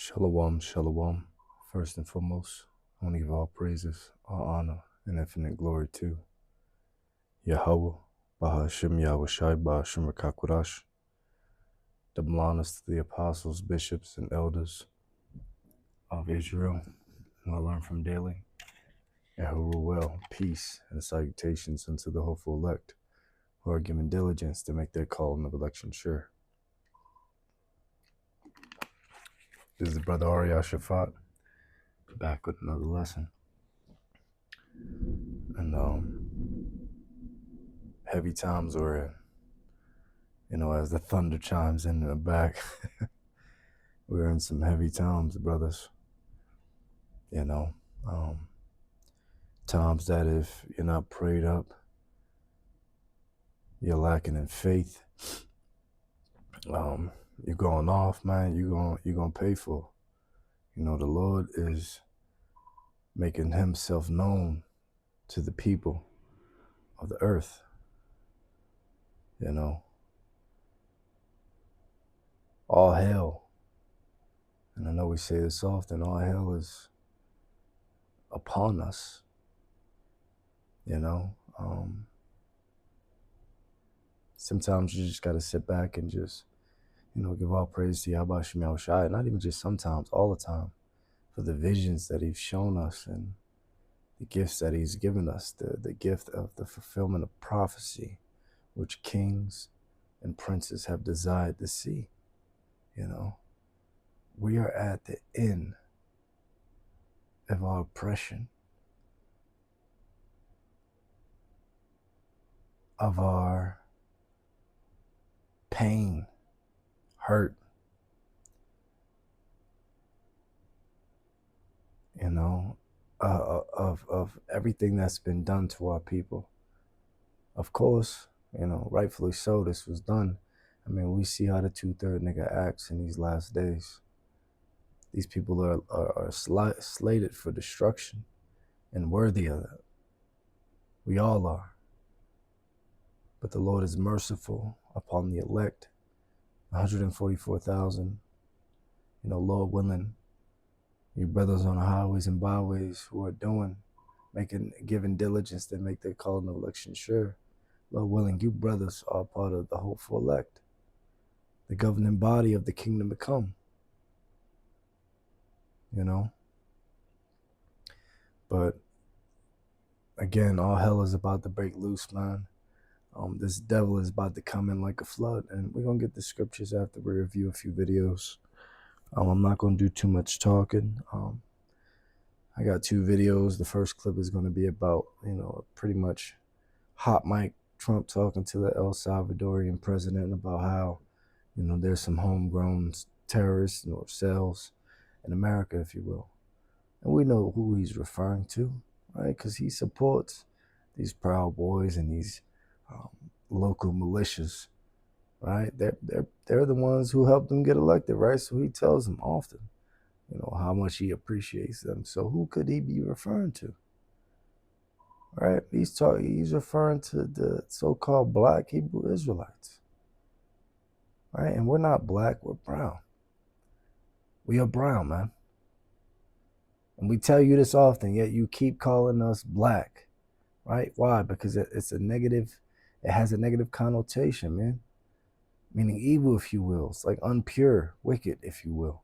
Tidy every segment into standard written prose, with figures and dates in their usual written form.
Shalom, shalom. First and foremost, I want to give all praises, all honor, and infinite glory to Yahweh, Bahashim Yahweh Shai, Bahashim Rakakwadash, double honors to the apostles, bishops, and elders of Israel, who I learn from daily, and who rule well, peace, and salutations unto the hopeful elect, who are given diligence to make their calling of election sure. This is the brother Arya Shafat, back with another lesson. And heavy times we're in. As the thunder chimes in the back, we're in some heavy times, brothers. Times that if you're not prayed up, you're lacking in faith. You're going off, man. You're gonna pay for. The Lord is making Himself known to the people of the earth. All hell, and I know we say this often, all hell is upon us. Sometimes you just gotta sit back and just, give all praise to Yahweh Shemel Shai. Not even just sometimes, all the time, for the visions that He's shown us and the gifts that He's given us, the gift of the fulfillment of prophecy, which kings and princes have desired to see. We are at the end of our oppression, of our pain, hurt, of everything that's been done to our people. Of course, rightfully so, this was done. We see how the 2/3 nigga acts in these last days. These people are slated for destruction and worthy of that. We all are. But the Lord is merciful upon the elect, 144,000. Lord willing, you brothers on the highways and byways who are giving diligence to make their calling of election sure. Lord willing, you brothers are part of the hopeful elect, the governing body of the kingdom to come. But again, all hell is about to break loose, man. This devil is about to come in like a flood, and we're gonna get the scriptures after we review a few videos. I'm not gonna do too much talking. I got 2 videos. The first clip is gonna be about, pretty much hot mic Trump talking to the El Salvadorian president about how, there's some homegrown terrorists or cells in America, if you will. And we know who he's referring to, right? Because he supports these Proud Boys and these local militias, right? They're the ones who helped them get elected, right? So he tells them often, how much he appreciates them. So who could he be referring to? Right? He's referring to the so-called black Hebrew Israelites, right? And we're not black, we're brown. We are brown, man. And we tell you this often, yet you keep calling us black, right? Why? Because it has a negative connotation, man. Meaning evil, if you will. It's like unpure, wicked, if you will,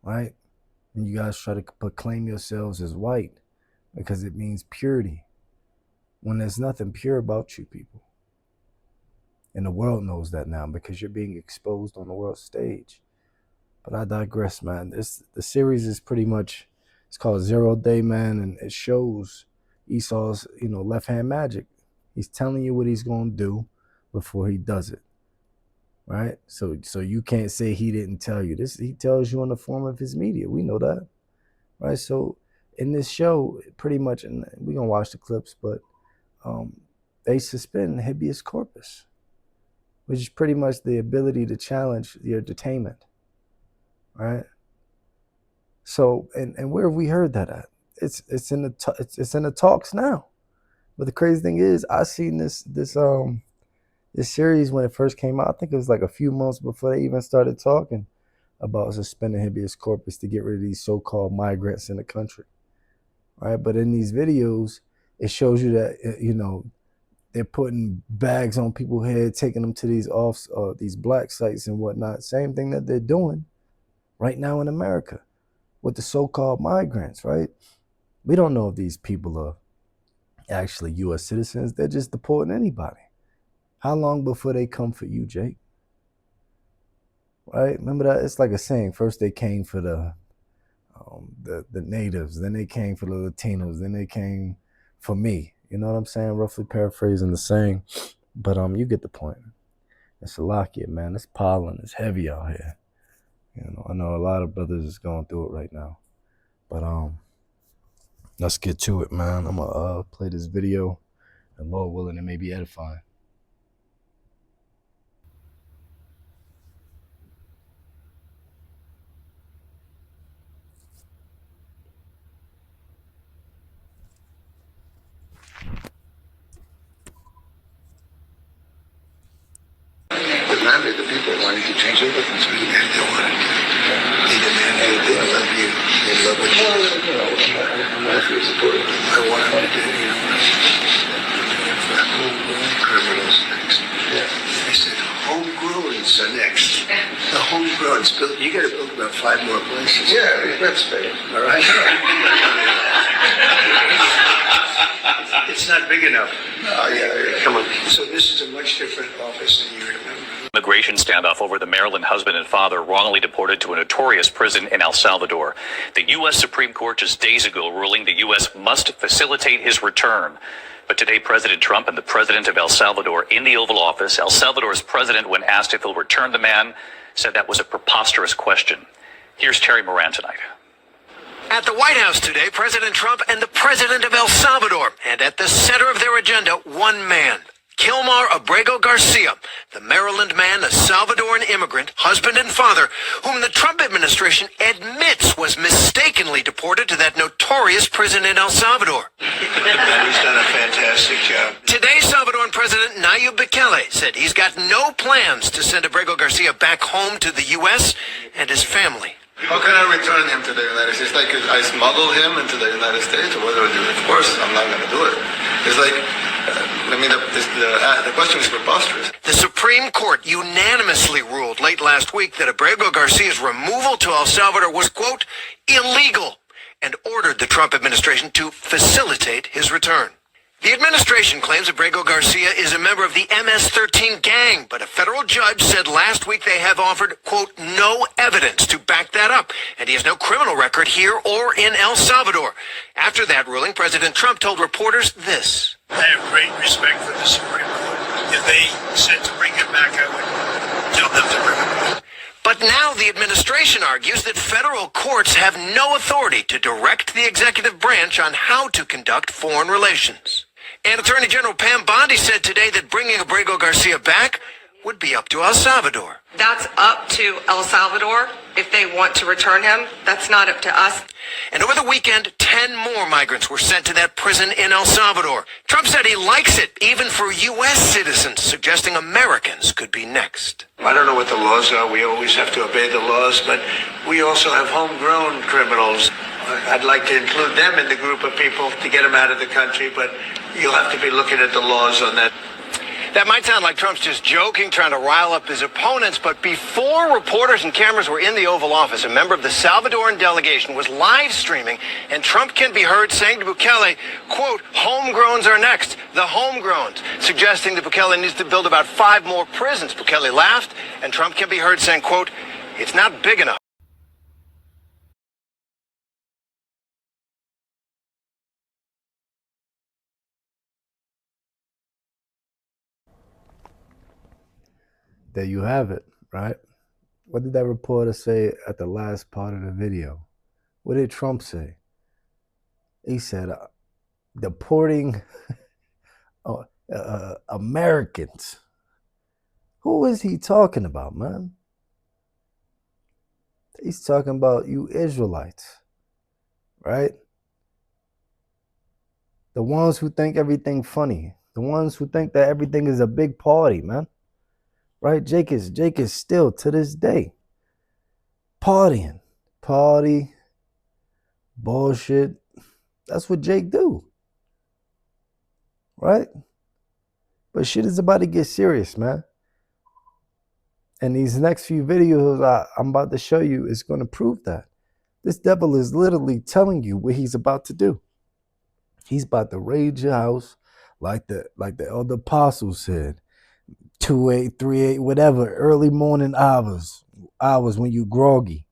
right? And you guys try to proclaim yourselves as white because it means purity, when there's nothing pure about you people. And the world knows that now because you're being exposed on the world stage. But I digress, man. The series is pretty much, it's called 0 Day, man, and it shows Esau's, left-hand magic. He's telling you what he's going to do before he does it, right? So you can't say he didn't tell you this. He tells you in the form of his media. We know that, right? So in this show, pretty much, and we're going to watch the clips, but they suspend habeas corpus, which is pretty much the ability to challenge your detainment, right? So, and where have we heard that at? It's in the talks now. But the crazy thing is, I seen this series when it first came out. I think it was like a few months before they even started talking. about suspending habeas corpus to get rid of these so-called migrants in the country, right? But in these videos, it shows you that, they're putting bags on people's head, taking them to these black sites and whatnot. Same thing that they're doing right now in America with the so-called migrants, right? We don't know if these people are actually U.S. citizens. They're just deporting anybody. How long before they come for you, Jake? Right? Remember that? It's like a saying. First they came for the natives, then they came for the Latinos, then they came for me. You know what I'm saying? Roughly paraphrasing the saying. But you get the point. It's Salakia, man. It's pollen. It's heavy out here. I know a lot of brothers is going through it right now. But let's get to it, man. I'm gonna play this video, and Lord willing, it may be edifying. Demanded the people wanted to change their weapons. And they wanted to. They demanded they love you. They love what you do. I want them to do, criminals next. I said, homegrowns are next. The homegrowns, you got to build about 5 more places. Yeah, that's big. All right? It's not big enough. Oh, yeah. Come on. So this is a much different office than you remember. Immigration standoff over the Maryland husband and father wrongly deported to a notorious prison in El Salvador. The U.S. Supreme Court just days ago ruling the U.S. must facilitate his return. But today, President Trump and the president of El Salvador in the Oval Office, El Salvador's president, when asked if he'll return the man, said that was a preposterous question. Here's Terry Moran tonight. At the White House today, President Trump and the president of El Salvador. And at the center of their agenda, one man. Kilmar Abrego Garcia, the Maryland man, a Salvadoran immigrant, husband and father, whom the Trump administration admits was mistakenly deported to that notorious prison in El Salvador. He's done a fantastic job. Today, Salvadoran President Nayib Bukele said he's got no plans to send Abrego Garcia back home to the U.S. and his family. How can I return him to the United States? It's like I smuggle him into the United States, or what do I do? Of course, I'm not going to do it. It's like, the question is preposterous. The Supreme Court unanimously ruled late last week that Abrego Garcia's removal to El Salvador was, quote, illegal, and ordered the Trump administration to facilitate his return. The administration claims Abrego Garcia is a member of the MS-13 gang, but a federal judge said last week they have offered, quote, no evidence to back that up, and he has no criminal record here or in El Salvador. After that ruling, President Trump told reporters this. I have great respect for the Supreme Court. If they said to bring him back, I would tell them to bring him back. But now the administration argues that federal courts have no authority to direct the executive branch on how to conduct foreign relations. And Attorney General Pam Bondi said today that bringing Abrego Garcia back would be up to El Salvador. That's up to El Salvador if they want to return him. That's not up to us. And over the weekend, 10 more migrants were sent to that prison in El Salvador. Trump said he likes it, even for U.S. citizens, suggesting Americans could be next. I don't know what the laws are. We always have to obey the laws, but we also have homegrown criminals. I'd like to include them in the group of people to get them out of the country, but you'll have to be looking at the laws on that. That might sound like Trump's just joking, trying to rile up his opponents, but before reporters and cameras were in the Oval Office, a member of the Salvadoran delegation was live streaming, and Trump can be heard saying to Bukele, quote, homegrowns are next, the homegrowns, suggesting that Bukele needs to build about 5 more prisons. Bukele laughed, and Trump can be heard saying, quote, it's not big enough. There you have it, right? What did that reporter say at the last part of the video? What did Trump say? He said, deporting Americans. Who is he talking about, man? He's talking about you Israelites, right? The ones who think everything funny. The ones who think that everything is a big party, man. Right? Jake is still to this day partying, party, bullshit. That's what Jake do, right? But shit is about to get serious, man. And these next few videos I'm about to show you is going to prove that. This devil is literally telling you what he's about to do. He's about to raid your house like the elder apostles said. 2-8, 3-8, whatever, early morning hours when you groggy,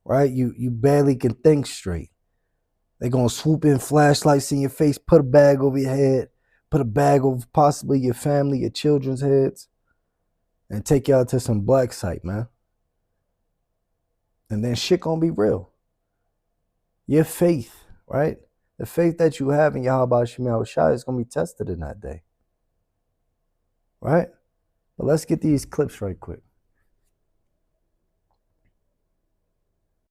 right? You barely can think straight. They're gonna swoop in flashlights in your face, put a bag over your head, put a bag over possibly your family, your children's heads, and take y'all to some black site, man. And then shit gonna be real. Your faith, right? The faith that you have in Yahweh Shemel Shai is gonna be tested in that day. Right? But let's get these clips right quick.